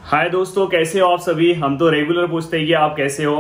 हाय दोस्तों, कैसे हो आप सभी। हम तो रेगुलर पूछते हैं कि आप कैसे हो।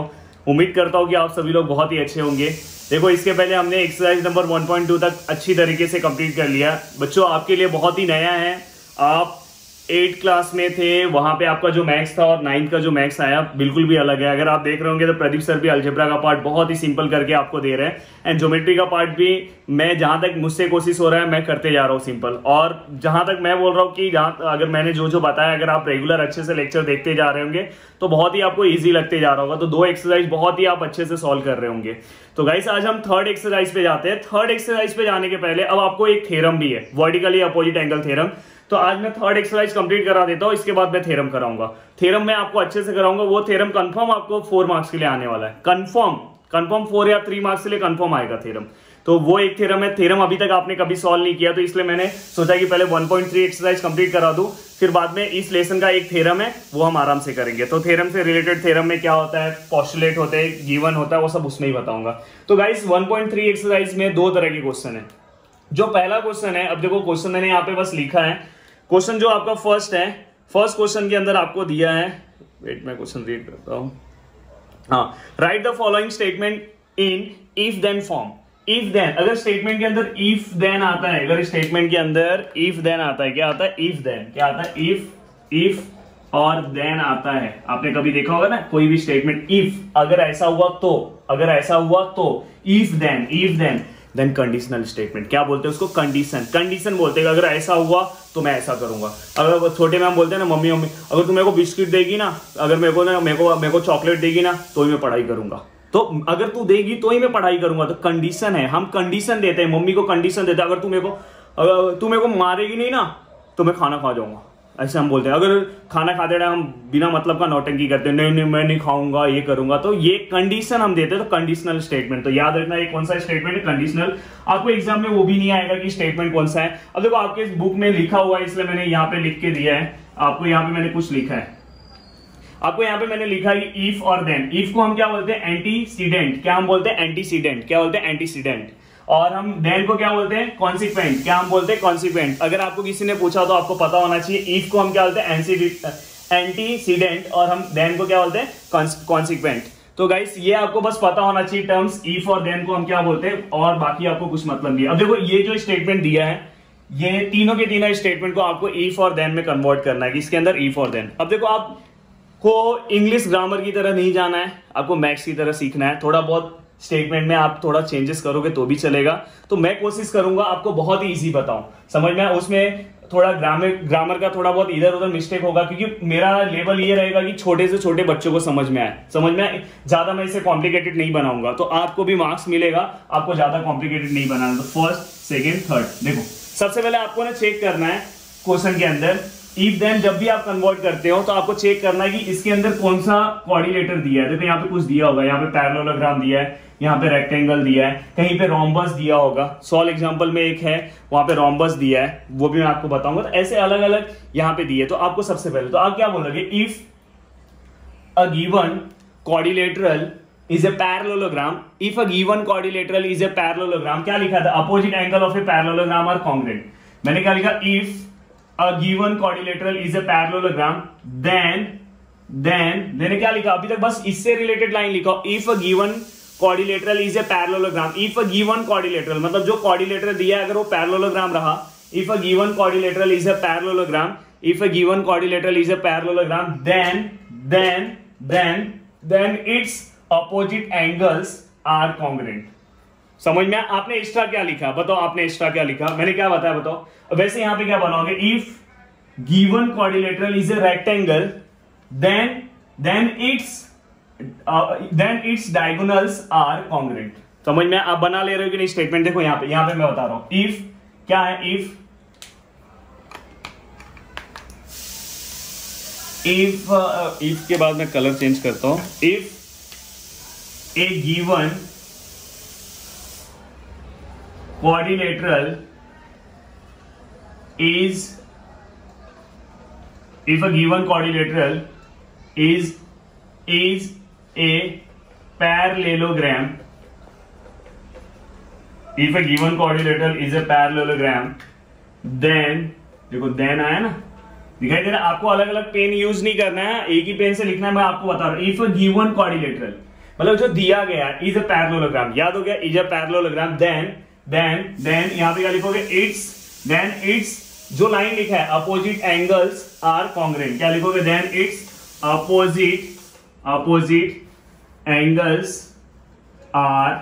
उम्मीद करता हूँ कि आप सभी लोग बहुत ही अच्छे होंगे। देखो, इसके पहले हमने एक्सरसाइज नंबर 1.2 तक अच्छी तरीके से कंप्लीट कर लिया। बच्चों, आपके लिए बहुत ही नया है। आप 8th क्लास में थे, वहां पे आपका जो मैथ्स था और 9th का जो मैथ्स आया बिल्कुल भी अलग है। अगर आप देख रहे होंगे तो प्रदीप सर भी अलजेब्रा का पार्ट बहुत ही सिंपल करके आपको दे रहे हैं, एंड ज्योमेट्री का पार्ट भी मैं जहां तक मुझसे कोशिश हो रहा है मैं करते जा रहा हूँ सिंपल। और जहां तक मैं बोल रहा हूँ कि जहां अगर मैंने जो जो बताया, अगर आप रेगुलर अच्छे से लेक्चर देखते जा रहे होंगे तो बहुत ही आपको ईजी लगते जा रहा होगा। तो 2 एक्सरसाइज बहुत ही आप अच्छे से सॉल्व कर रहे होंगे। तो गाइस, आज हम 3rd एक्सरसाइज पे जाते हैं। 3rd एक्सरसाइज पे जाने के पहले अब आपको एक थ्योरम भी है, वर्टिकली अपोजिट एंगल थ्योरम। तो आज मैं 3rd एक्सरसाइज कंप्लीट करा देता हूं, इसके बाद मैं थ्योरम कराऊंगा। थ्योरम मैं आपको अच्छे से कराऊंगा। वो थ्योरम कंफर्म आपको 4 मार्क्स के लिए आने वाला है। कंफर्म 4 या 3 मार्क्स के लिए कंफर्म आएगा थ्योरम। तो वो एक थ्योरम है। थ्योरम अभी तक आपने कभी सॉल्व नहीं किया, तो इसलिए मैंने सोचा कि पहले 1.3 एक्सरसाइज कंप्लीट करा दूं, फिर बाद में इस लेसन का एक थ्योरम है वो हम आराम से करेंगे। तो थ्योरम से रिलेटेड, थ्योरम में क्या होता है, पोस्टुलेट होते हैं, गिवन होता है, वो सब उसमें ही बताऊंगा। तो गाइस, 1.3 एक्सरसाइज में 2 तरह के क्वेश्चन है। जो पहला क्वेश्चन है, अब देखो क्वेश्चन मैंने यहाँ पे बस लिखा है। क्वेश्चन जो आपका फर्स्ट है, फर्स्ट क्वेश्चन के अंदर आपको दिया है, वेट मैं क्वेश्चन रीड करता हूं। हाँ, write the following statement in if then form. If then, अगर स्टेटमेंट के अंदर इफ देन आता है, अगर स्टेटमेंट के अंदर इफ देन आता है, क्या आता है, इफ देन, क्या आता है, इफ और देन आता है। आपने कभी देखा होगा ना कोई भी स्टेटमेंट, इफ अगर ऐसा हुआ तो, अगर ऐसा हुआ तो, इफ देन कंडीशनल स्टेटमेंट। क्या बोलते हैं उसको, कंडीशन बोलते हैं। अगर ऐसा हुआ तो मैं ऐसा करूंगा। अगर छोटे मैम बोलते हैं ना, मम्मी अगर तू मेरे को बिस्किट देगी ना, अगर मेरे को चॉकलेट देगी ना, तो ही मैं पढ़ाई करूंगा। तो अगर तू देगी तो ही मैं पढ़ाई करूंगा। तो कंडीशन है, हम कंडीशन देते हैं, मम्मी को कंडीशन देते हैं। अगर तू मेरे को मारेगी नहीं ना तो मैं खाना खा जाऊंगा, ऐसे हम बोलते हैं। अगर खाना खाते टाइम हम बिना मतलब का नौटंकी करते हैं, नहीं मैं नहीं खाऊंगा, ये करूंगा, तो ये कंडीशन हम देते हैं। तो कंडीशनल स्टेटमेंट, तो याद रखना ये कौन सा स्टेटमेंट है, कंडीशनल। आपको एग्जाम में वो भी नहीं आएगा कि स्टेटमेंट कौन सा है। अब देखो, आपके बुक में लिखा हुआ है, इसलिए मैंने यहाँ पे लिख के दिया है। आपको यहाँ पे मैंने कुछ लिखा है, आपको यहाँ पे मैंने लिखा है इफ और देन। इफ को हम क्या बोलते हैं, एंटीसीडेंट। क्या हम बोलते हैं, एंटीसीडेंट। क्या बोलते हैं, एंटीसीडेंट। और हम देन को क्या बोलते हैं, कॉन्सिक्वेंट। क्या हम बोलते हैं, कॉन्सिक्वेंट। अगर आपको किसी ने पूछा तो आपको पता होना चाहिए। इफ को हम क्या बोलते हैं, एंटीसीडेंट, और हम देन को क्या बोलते हैं, कॉन्सिक्वेंट। तो गाइस, ये आपको बस पता होना चाहिए टर्म्स, इफ और देन को हम क्या बोलते हैं, और बाकी आपको कुछ मतलब नहीं है। अब देखो, ये जो स्टेटमेंट दिया है, ये तीनों के तीनों स्टेटमेंट को आपको इफ और देन में कन्वर्ट करना है। इसके अंदर इफ और देन। अब देखो, आपको इंग्लिश ग्रामर की तरह नहीं जाना है, आपको मैथ्स की तरह सीखना है। थोड़ा बहुत स्टेटमेंट में आप थोड़ा चेंजेस करोगे तो भी चलेगा। तो मैं कोशिश करूंगा आपको बहुत ही इजी बताऊं, समझ में। उसमें थोड़ा ग्रामर का थोड़ा बहुत इधर उधर मिस्टेक होगा, क्योंकि मेरा लेवल ये रहेगा कि छोटे से छोटे बच्चों को समझ में आए। ज्यादा मैं इसे कॉम्प्लिकेटेड नहीं बनाऊंगा, तो आपको भी मार्क्स मिलेगा। आपको ज्यादा कॉम्प्लिकेटेड नहीं बनाना। तो फर्स्ट, सेकेंड, थर्ड। देखो, सबसे पहले आपको ना चेक करना है क्वेश्चन के अंदर इफ देन। जब भी आप कन्वर्ट करते हो तो आपको चेक करना है कि इसके अंदर कौन सा कोऑर्डिनेटर दिया है। देखो, यहाँ पे कुछ दिया होगा, यहाँ पे पैरेललोग्राम दिया है, यहाँ पे रेक्टेंगल दिया है, कहीं पे रोम्बस दिया होगा। सॉल्व एग्जांपल में एक है, वहां पे रोम्बस दिया है, वो भी मैं आपको बताऊंगा। तो ऐसे अलग अलग यहाँ पे दिए। तो आपको सबसे पहले तो आप क्या बोलोगे, if a given quadrilateral is a parallelogram. If a given quadrilateral is a parallelogram, क्या लिखा था, opposite angle of a parallelogram are congruent. मैंने क्या लिखा, if a given quadrilateral is a parallelogram, then मैंने क्या लिखा, अभी तक बस इससे रिलेटेड लाइन लिखा, if a given quadrilateral is a parallelogram। if a given quadrilateral मतलब जो quadrilateral दिया है अगर वो parallelogram रहा, if a given quadrilateral is a parallelogram, if a given quadrilateral is a parallelogram, then its opposite angles are congruent। समझ में। आपने एक्स्ट्रा क्या लिखा, बताओ आपने एक्स्ट्रा क्या लिखा, मैंने क्या बताया, बताओ। वैसे यहां पे क्या बनाओगे, if given quadrilateral is a rectangle, then its diagonals are congruent. समझ में। आप बना ले रहे हो कि नहीं स्टेटमेंट। देखो यहां पे मैं बता रहा हूं, इफ क्या है, इफ के बाद मैं कलर चेंज करता हूं। If A given quadrilateral is, if a given quadrilateral is a parallelogram, if a given quadrilateral is a parallelogram, then देखो then आया ना, दिखाई दे रहा है? आपको अलग अलग पेन यूज नहीं करना है, एक ही पेन से लिखना है। मैं आपको बता रहा हूं, इफ अ गिवन क्वाड्रिलेटरल, मतलब जो दिया गया इज अ पैरेललोग्राम, याद हो गया, इज अ पैरेललोग्राम, देन यहां पे क्या लिखोगे, इट्स जो लाइन लिखा है अपोजिट एंगल्स आर कॉन्ग्रुएंट, क्या लिखोगे, then its opposite angles are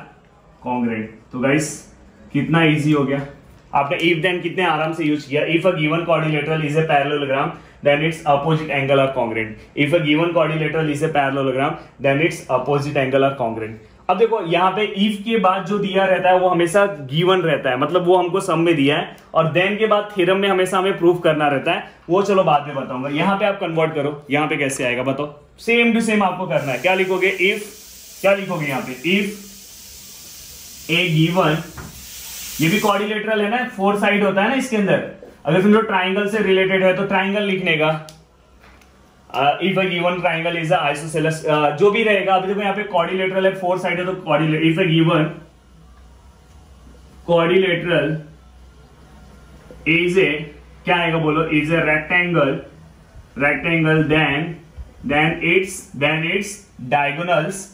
congruent. तो गाइस कितना इजी हो गया, आपने इफ देन कितने आराम से यूज किया। If a given quadrilateral is a parallelogram then its opposite angle are congruent, if a given quadrilateral is a parallelogram then its opposite angle are congruent. अब देखो यहाँ पे इफ के बाद जो दिया रहता है वो हमेशा गिवन रहता है, मतलब वो हमको सम में दिया है, और देन के बाद थ्योरम में हमेशा हमें प्रूफ करना रहता है, वो चलो बाद में बताऊंगा। यहाँ पे आप कन्वर्ट करो, यहाँ पे कैसे आएगा बताओ, सेम टू सेम आपको करना है। क्या लिखोगे, इफ, क्या लिखोगे यहाँ पे, इफ ए गिवन, ये भी क्वाड्रिलेटरल है ना, 4 साइड होता है ना इसके अंदर, अगर समझो ट्राइंगल से रिलेटेड है तो ट्राइंगल लिखने का, if a given triangle is isosceles, जो भी रहेगा। अभी देखो यहाँ पे क्वाड्रिलेटरल है, 4 साइड है, तो quadrilateral, if a given quadrilateral is a, क्या आएगा बोलो, is a rectangle, then its diagonals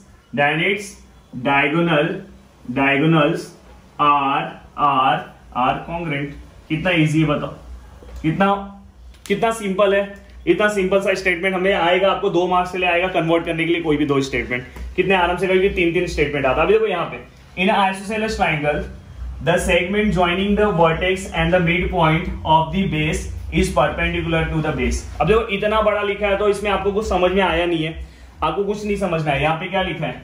are congruent. कितना इजी है बताओ, कितना सिंपल है। इतना सिंपल सा स्टेटमेंट हमें आएगा, आपको 2 मार्क्स के लिए आएगा कन्वर्ट करने के लिए कोई भी 2 स्टेटमेंट, कितने आराम से करेंगे, 3 स्टेटमेंट आता है। अभी देखो यहाँ पे, in isosceles triangle the segment joining the vertex and the mid point of the base is perpendicular to the base. अब देखो इतना बड़ा लिखा है तो इसमें आपको कुछ समझ में आया नहीं है, आपको कुछ नहीं समझना है। यहाँ पे क्या लिखा है,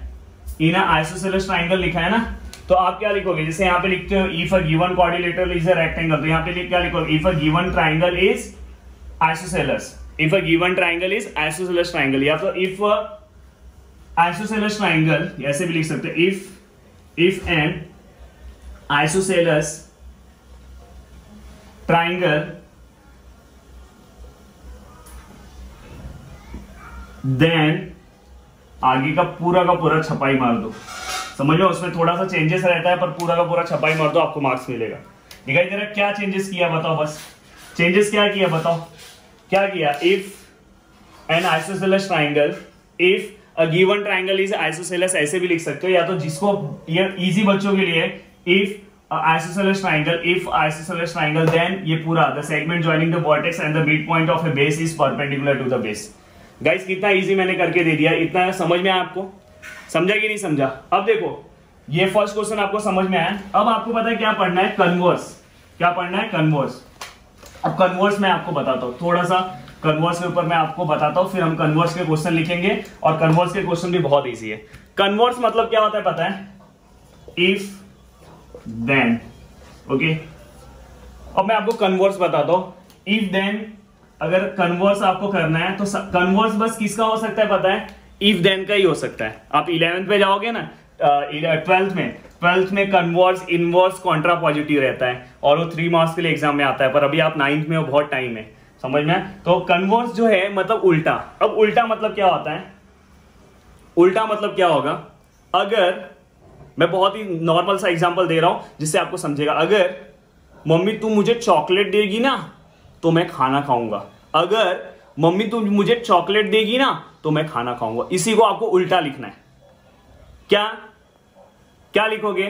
इन आइसोसेलेस ट्राइंगल लिखा है ना, तो आप क्या लिखोगे, जैसे यहाँ पे लिखते हो if a given quadrilateral is a rectangle, तो यहाँ पे क्या लिखोगे, if a given triangle is isosceles, if a given triangle is isosceles triangle, या तो इफ आइसोसेलेस ट्राइंगल, ऐसे भी लिख सकते हैं, if an isosceles triangle then आगे का पूरा छपाई मार दो, समझ लो, उसमें थोड़ा सा चेंजेस रहता है पर पूरा का पूरा छपाई मार दो, आपको मार्क्स मिलेगा। दिखाई दे रहा है क्या चेंजेस किया बताओ, बस चेंजेस क्या किया बताओ, क्या किया, if an isosceles triangle, if a given triangle is isosceles, ऐसे भी लिख सकते हो, या तो जिसको ये इजी बच्चों के लिए, इफ आइसोसेलेस ट्राइंगल देन ये पूरा the segment joining the vertex and the mid point of a base is perpendicular to the base. Guys कितना इजी मैंने करके दे दिया, इतना समझ में आया आपको, समझा कि नहीं समझा। अब देखो ये फर्स्ट क्वेश्चन आपको समझ में आया, अब आपको पता है क्या पढ़ना है, कन्वर्स, क्या पढ़ना है, कन्वर्स। अब कन्वर्स मैं आपको बताता हूं, थोड़ा सा कन्वर्स के ऊपर मैं आपको बताता हूं, फिर हम कन्वर्स के क्वेश्चन लिखेंगे, और कन्वर्स के क्वेश्चन भी बहुत इजी है। कन्वर्स मतलब क्या होता है पता है, इफ देन, ओके। अब मैं आपको कन्वर्स बताता हूं, इफ देन, अगर कन्वर्स आपको करना है तो कन्वर्स बस किसका हो सकता है पता है, इफ देन का ही हो सकता है। आप 11th पे जाओगे ना, 12th में कन्वर्स, इनवर्स, कॉन्ट्रा पॉजिटिव रहता है, और वो 3 मार्क्स के लिए एग्जाम में आता है, पर अभी आप 9th में हो, बहुत टाइम है, समझ में। तो कन्वर्स जो है मतलब उल्टा। अब उल्टा मतलब क्या होता है, उल्टा मतलब क्या होगा, अगर मैं बहुत ही नॉर्मल सा एग्जांपल दे रहा हूं जिससे आपको समझेगा, अगर मम्मी तू मुझे चॉकलेट देगी ना तो मैं खाना खाऊंगा, अगर मम्मी तू मुझे चॉकलेट देगी ना तो मैं खाना खाऊंगा, इसी को आपको उल्टा लिखना है। क्या लिखोगे,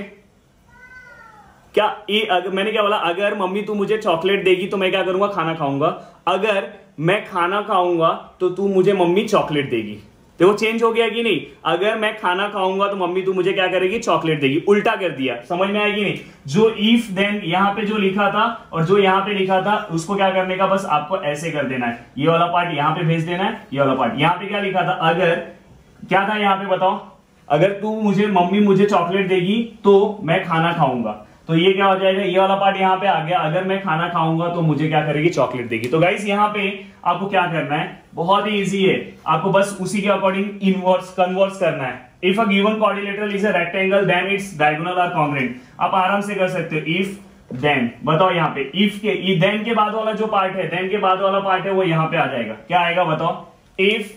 क्या अगर मैंने क्या बोला, अगर मम्मी तू मुझे चॉकलेट देगी तो मैं क्या करूंगा, खाना खाऊंगा, अगर मैं खाना खाऊंगा तो तू मुझे मम्मी चॉकलेट देगी। देखो चेंज हो गया कि नहीं, अगर मैं खाना खाऊंगा तो मम्मी तू मुझे क्या करेगी, चॉकलेट देगी, उल्टा कर दिया, समझ में आएगी नहीं। जो इफ देन यहां पे जो लिखा था और जो यहां पे लिखा था उसको क्या करने का, बस आपको ऐसे कर देना है, ये वाला पार्ट यहां पे भेज देना है, ये वाला पार्ट यहां पे क्या लिखा था, अगर क्या था यहां पे बताओ, अगर तू मम्मी मुझे चॉकलेट देगी तो मैं खाना खाऊंगा, तो ये क्या हो जाएगा, ये वाला पार्ट यहाँ पे आ गया, अगर मैं खाना खाऊंगा तो मुझे क्या करेगी, चॉकलेट देगी। तो गाइस यहाँ पे आपको क्या करना है, बहुत ही इजी है, आपको बस उसी के अकॉर्डिंग इनवर्स कन्वर्स करना है। If a given quadrilateral is a rectangle then its diagonal are congruent, आप आराम से कर सकते हो, इफ देन, बताओ यहाँ पे इफ के देन के बाद वाला जो पार्ट है, देन के बाद वाला पार्ट है वो यहाँ पे आ जाएगा, क्या आएगा बताओ, if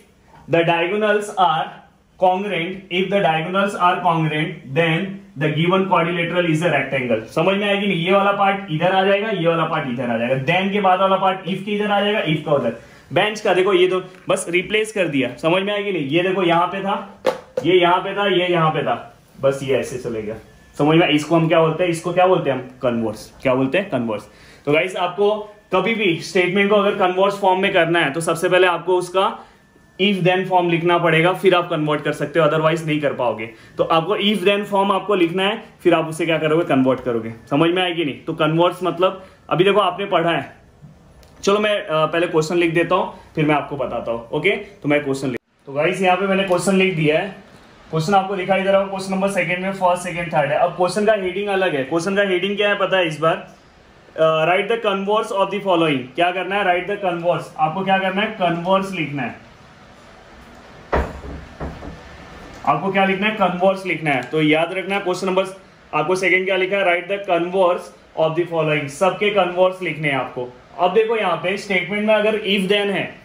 the diagonals are congruent, if the diagonals are congruent then the given quadrilateral is a rectangle. समझ में आएगी नहीं, ये वाला पार्ट इधर आ जाएगा, ये वाला पार्ट इधर आ जाएगा, देन के बाद वाला पार्ट इफ के इधर आ जाएगा, इफ का उधर। बेंच का देखो ये तो बस रिप्लेस कर दिया, समझ में आएगी नहीं, ये देखो यहाँ पे था, ये यहाँ पे था, ये यहाँ पे था, बस ये ऐसे चलेगा। समझ में, इसको हम क्या बोलते हैं, इसको क्या बोलते हैं हम, कन्वर्स। क्या बोलते हैं, कन्वर्स। तो गाइस आपको कभी भी स्टेटमेंट को अगर कन्वर्स फॉर्म में करना है तो सबसे पहले आपको उसका इफ देन फॉर्म लिखना पड़ेगा, फिर आप कन्वर्ट कर सकते हो, अदरवाइज नहीं कर पाओगे। तो आपको इफ देन फॉर्म आपको लिखना है, फिर आप उसे क्या करोगे, कन्वर्ट करोगे। समझ में आएगी नहीं। तो कन्वर्ट्स मतलब अभी देखो आपने पढ़ा है, चलो मैं पहले क्वेश्चन लिख देता हूं, फिर मैं आपको बताता हूं। ओके, तो मैं क्वेश्चन लिख, तो गाइस यहाँ पे मैंने क्वेश्चन लिख दिया है। क्वेश्चन आपको दिखाई दे रहा होगा, क्वेश्चन नंबर सेकंड में फर्स्ट सेकंड थर्ड है। अब क्वेश्चन का हेडिंग अलग है। क्वेश्चन का हेडिंग क्या है पता है इस बार, write the converse of the following. क्या करना है, राइट द कन्वर्स। आपको क्या करना है, कन्वर्स लिखना है। आपको क्या लिखना है, कन्वर्स लिखना है। तो याद रखना है क्वेश्चन नंबर आपको सेकंड क्या लिखा है, right the converse of the following. सबके कन्वर्स लिखने हैं आपको। अब देखो यहाँ पे स्टेटमेंट में अगर इफ देन है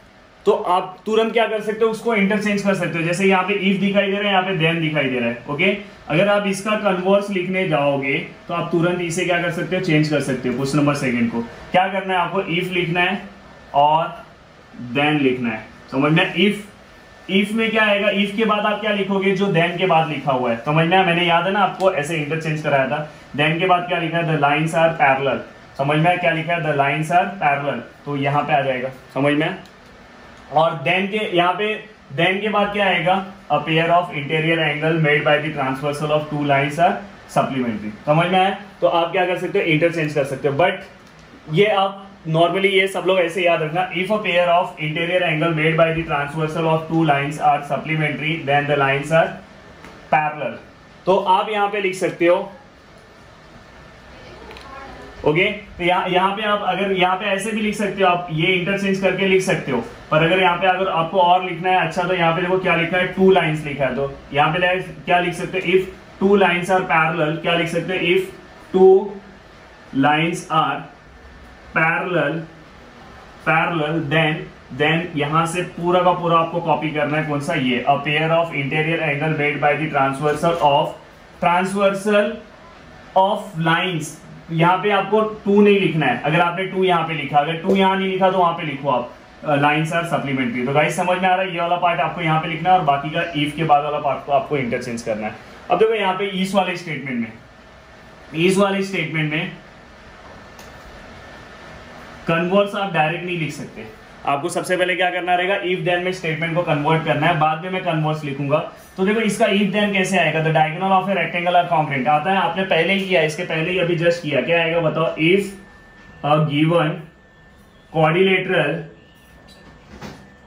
तो आप तुरंत क्या कर सकते हो, उसको इंटरचेंज कर सकते हो। जैसे यहाँ पे इफ दिखाई दे रहा है, यहाँ पे देन दिखाई दे रहा है। ओके, अगर आप इसका कन्वर्स लिखने जाओगे तो आप तुरंत इसे क्या कर सकते हो, चेंज कर सकते हो। क्वेश्चन नंबर सेकंड को क्या करना है, आपको इफ लिखना है और देन लिखना है। समझ में, इफ में क्या आएगा, इफ के बाद आप क्या लिखोगे, जो देन के बाद लिखा हुआ है। समझ में, मैंने याद है ना आपको ऐसे इंटरचेंज कराया था। देन के बाद क्या लिखा है, द लाइन्स आर पैरेलल। समझ में, क्या लिखा है, द लाइन्स आर पैरेलल, तो यहाँ पे आ जाएगा। समझ में, और देन के यहाँ पे देन के बाद क्या आएगा, a pair of interior angle made by the transversal of two lines are supplementary. समझ में आया, तो आप क्या कर सकते हो, इंटरचेंज कर सकते हो। बट ये आप नॉर्मली ये सब लोग ऐसे याद रखना, if a pair of interior angle made by the transversal of two lines are supplementary then the lines are parallel. तो आप यहाँ पे लिख सकते हो। ओके, तो यहाँ पे आप अगर यहाँ पे ऐसे भी लिख सकते हो, आप ये इंटरचेंज करके लिख सकते हो। पर अगर यहाँ पे अगर आपको और लिखना है अच्छा, तो यहाँ पे देखो क्या लिखा है, टू लाइन्स लिखा है। तो यहाँ पे क्या लिख सकते हो, if two lines are parallel. क्या लिख सकते हो, if two lines are parallel then यहां से पूरा का पूरा आपको कॉपी करना है। कौन सा, ये अ pair of interior angle made by the transversal of lines. यहाँ पे आपको टू नहीं लिखना है। अगर आपने टू यहाँ पे लिखा, अगर टू यहाँ नहीं लिखा तो वहां पे लिखो आप लाइन्स आर सप्लीमेंट्री। तो गाइस समझ में आ रहा है, ये वाला पार्ट आपको यहाँ पे लिखना है और बाकी का इफ के बाद वाला पार्ट को आपको इंटरचेंज करना है। अब देखो यहाँ पे इस वाले स्टेटमेंट में कन्वर्स आप डायरेक्ट नहीं लिख सकते। आपको सबसे पहले क्या करना रहेगा, इफ देन में स्टेटमेंट को कन्वर्ट करना है, बाद में मैं कन्वर्स लिखूंगा। तो देखो इसका इफ देन कैसे आएगा, the diagonal of a rectangle are congruent आता है, आपने पहले ही किया, इसके पहले ही अभी जस्ट किया। क्या आएगा बताओ, if a given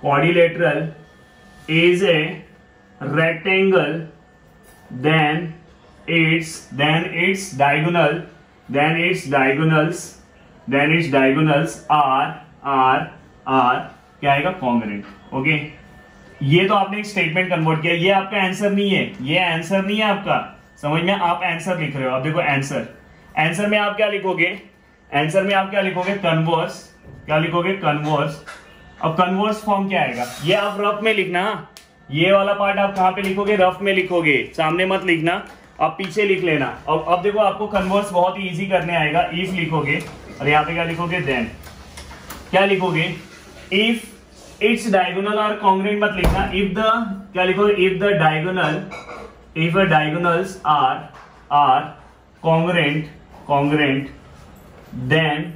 quadrilateral is a rectangle then its diagonals are क्या आएगा, कॉन्ग्रुएंट। ओके, ये तो आपने एक स्टेटमेंट कन्वर्ट किया, ये आपका आंसर नहीं है, ये आंसर नहीं है आपका। समझ में, आप आंसर लिख रहे हो। अब देखो आंसर में आप क्या लिखोगे, कन्वर्स। क्या लिखोगे, कन्वर्स। अब कन्वर्स फॉर्म क्या आएगा, ये आप रफ में लिखना। ये वाला पार्ट आप कहां पे लिखोगे, रफ में लिखोगे, सामने मत लिखना, आप पीछे लिख लेना। अब देखो आपको कन्वर्स बहुत ही इजी करने आएगा। इफ लिखोगे और यहाँ पे क्या लिखोगे, देन क्या लिखोगे, if its diagonal are congruent मत लिखना, इफ द क्या लिखोगे, if diagonals are congruent then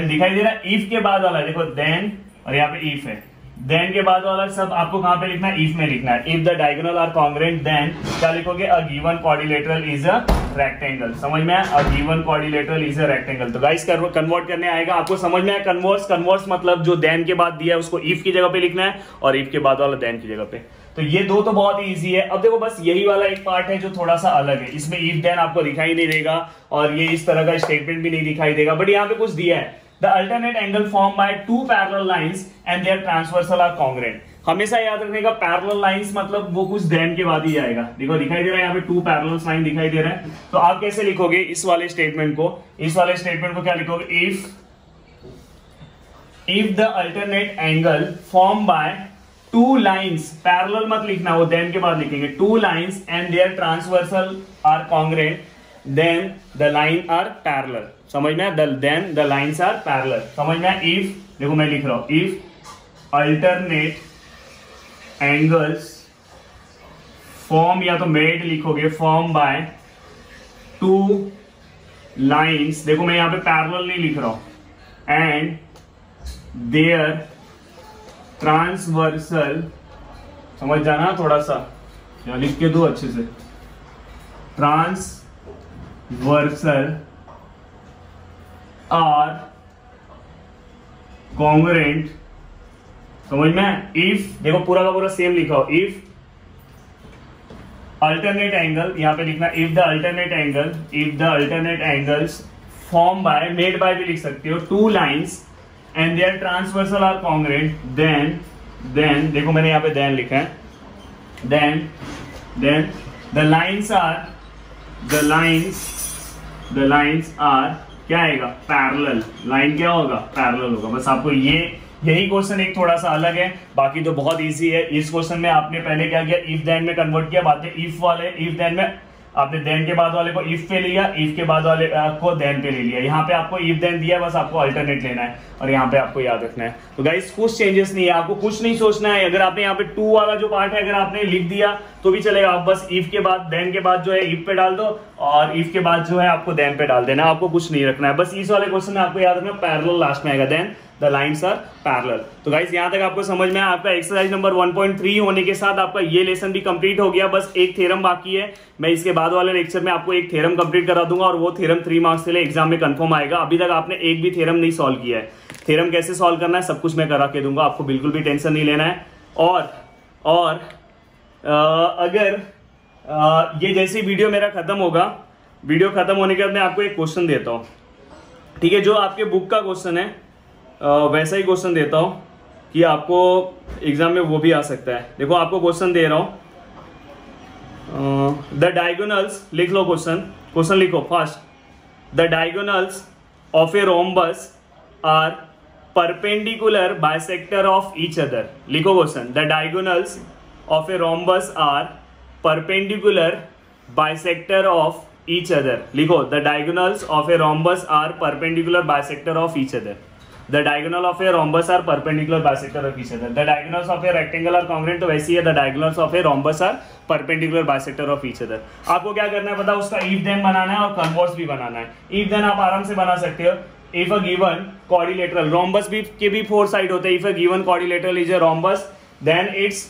दिखाई दे रहा है, इफ के बाद वाला देखो देन, और यहाँ पे इफ है, देन के बाद वाला सब आपको कहां पे लिखना है, इफ में लिखना है। If the diagonal are congruent then क्या लिखोगे, a given quadrilateral is a rectangle. समझ में आया, a given quadrilateral is a rectangle. तो गाइस कन्वर्ट करने आएगा, आपको समझ में आया कन्वर्स मतलब जो देन के बाद दिया है उसको इफ की जगह पे लिखना है और इफ के बाद वाला देन की जगह पे। तो ये दो तो बहुत ही ईजी है। अब देखो बस यही वाला एक पार्ट है जो थोड़ा सा अलग है, इसमें इफ देन आपको दिखाई नहीं देगा और ये इस तरह का स्टेटमेंट भी नहीं दिखाई देगा, बट यहाँ पे कुछ दिया है, the alternate angle formed by two parallel lines and their transversal are congruent। हमेशा याद रखने का, पैरेलल लाइंस मतलब वो कुछ देन के बाद ही आएगा। देखो दिखाई दे रहा है यहाँ पे टू पैरेलल लाइन दिखाई दे रहा है, तो आप कैसे लिखोगे इस वाले स्टेटमेंट को, क्या लिखोगे, if the alternate angle form by two lines, parallel मत लिखना, वो देन के बाद लिखेंगे, two lines and their transversal are congruent then the line are parallel. समझ में? Then the lines are parallel. समझ में? इफ, देखो मैं लिख रहा हूं, इफ अल्टरनेट एंगल्स फॉर्म, या तो मेड लिखोगे, फॉर्म बाय टू लाइन्स, देखो मैं यहां पे पैरेलल नहीं लिख रहा हूं, एंड देयर ट्रांसवर्सल, समझ जाना थोड़ा सा, या लिख के दो अच्छे से, ट्रांसवर्सल आर कॉन्ग्रुएंट। समझ में? इफ, देखो पूरा का पूरा सेम लिखा हो, इफ अल्टरनेट एंगल, यहां पे लिखना if the alternate angles form by, made by भी लिख सकते हो, two lines and their transversal are congruent then देखो मैंने यहां पे देन लिखा है, देन द लाइन्स आर क्या आएगा? पैरेलल। लाइन क्या होगा? पैरेलल होगा। बस आपको यही क्वेश्चन एक थोड़ा सा अलग है, बाकी तो बहुत इजी है। इस क्वेश्चन में आपने पहले क्या किया, इफ देन में कन्वर्ट किया, बाद में इफ वाले, इफ देन में आपने देन के बाद वाले को इफ पे लिया, इफ के बाद वाले को देन पे ले लिया। यहाँ पे आपको इफ देन दिया, बस आपको अल्टरनेट लेना है और यहाँ पे आपको याद रखना है। तो गाइस कुछ चेंजेस नहीं है, आपको कुछ नहीं सोचना है। अगर आपने यहाँ पे टू वाला जो पार्ट है अगर आपने लिख दिया तो भी चलेगा, आप बस इफ के बाद देन के बाद जो है इफ पे डाल दो और इफ के बाद जो है आपको देन पे डाल देना, आपको कुछ नहीं रखना है। बस इस वाले क्वेश्चन में आपको याद रखना पैरेलल लास्ट में आएगा, then the lines are parallel. तो गाइस यहाँ तक आपको समझ में आया। आपका एक्सरसाइज नंबर 1.3 होने के साथ आपका ये लेसन भी कंप्लीट हो गया। बस एक थ्योरम बाकी है, मैं इसके बाद वाले लेक्चर में आपको एक थ्योरम कंप्लीट करा दूंगा और वो थ्योरम 3 मार्क्स के लिए एग्जाम में कंफर्म आएगा। अभी तक आपने एक भी थ्योरम नहीं सॉल्व किया है, थ्योरम कैसे सॉल्व करना है सब कुछ मैं करा के दूंगा, आपको बिल्कुल भी टेंशन नहीं लेना है। और अगर ये जैसे वीडियो मेरा खत्म होगा, वीडियो खत्म होने के बाद मैं आपको एक क्वेश्चन देता हूँ, ठीक है? जो आपके बुक का क्वेश्चन है वैसा ही क्वेश्चन देता हूँ कि आपको एग्जाम में वो भी आ सकता है। देखो आपको क्वेश्चन दे रहा हूँ, द डायगोनल्स, लिख लो क्वेश्चन लिखो first, the diagonals of a rhombus are perpendicular bisector of each other. लिखो question, the diagonals of a rhombus are perpendicular bisector of each other। लिखो, the diagonals of a rhombus are perpendicular bisector of each other। The diagonal of a rhombus are perpendicular bisector of each other। The diagonals of a rectangle are congruent, तो वैसी है the diagonals of a rhombus are perpendicular bisector of each other। आपको क्या करना है पता, उसका if then बनाना है और कन्वर्स भी बनाना है। if then आप आराम से बना सकते हो, if a given quadrilateral, rhombus भी के भी 4 साइड होते हैं, if a given quadrilateral is a rhombus then it's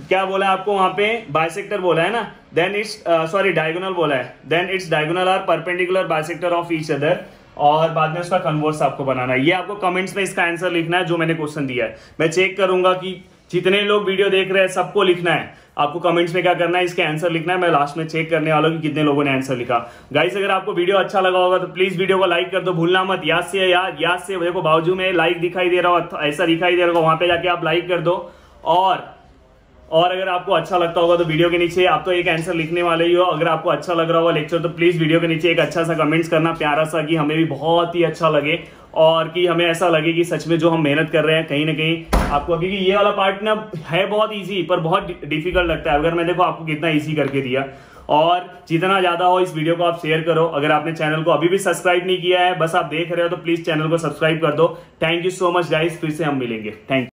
क्या बोला है आपको वहां पे, बाइसेक्टर बोला है ना, देन इट्स सॉरी डायगोनल बोला है, then its diagonal are perpendicular bisector of each other, और बाद में उसका कन्वर्स आपको बनाना है। ये आपको कमेंट्स में इसका आंसर लिखना है जो मैंने क्वेश्चन दिया है। मैं चेक करूंगा कि जितने लोग वीडियो देख रहे हैं सबको लिखना है, आपको कमेंट्स में क्या करना है, इसके आंसर लिखना है। मैं लास्ट में चेक करने वाला हूं कि कितने लोगों ने आंसर लिखा। गाइस अगर आपको वीडियो अच्छा लगा होगा तो प्लीज वीडियो को लाइक कर दो, भूलना मत। याद से देखो बाजू में लाइक दिखाई दे रहा हो, ऐसा दिखाई दे रहा होगा, वहां पे जाके आप लाइक कर दो। और अगर आपको अच्छा लगता होगा तो वीडियो के नीचे आप तो एक आंसर लिखने वाले ही हो। अगर आपको अच्छा लग रहा होगा लेक्चर तो प्लीज वीडियो के नीचे एक अच्छा सा कमेंट्स करना, प्यारा सा, कि हमें भी बहुत ही अच्छा लगे और कि हमें ऐसा लगे कि सच में जो हम मेहनत कर रहे हैं कहीं ना कहीं आपको, क्योंकि ये वाला पार्ट ना है बहुत ईजी पर बहुत डिफिकल्ट लगता है। अगर मैं देखो आपको कितना ईजी करके दिया, और जितना ज्यादा हो इस वीडियो को आप शेयर करो। अगर आपने चैनल को अभी भी सब्सक्राइब नहीं किया है, बस आप देख रहे हो तो प्लीज चैनल को सब्सक्राइब कर दो। Thank you so much guys, फिर से हम मिलेंगे। Thank you.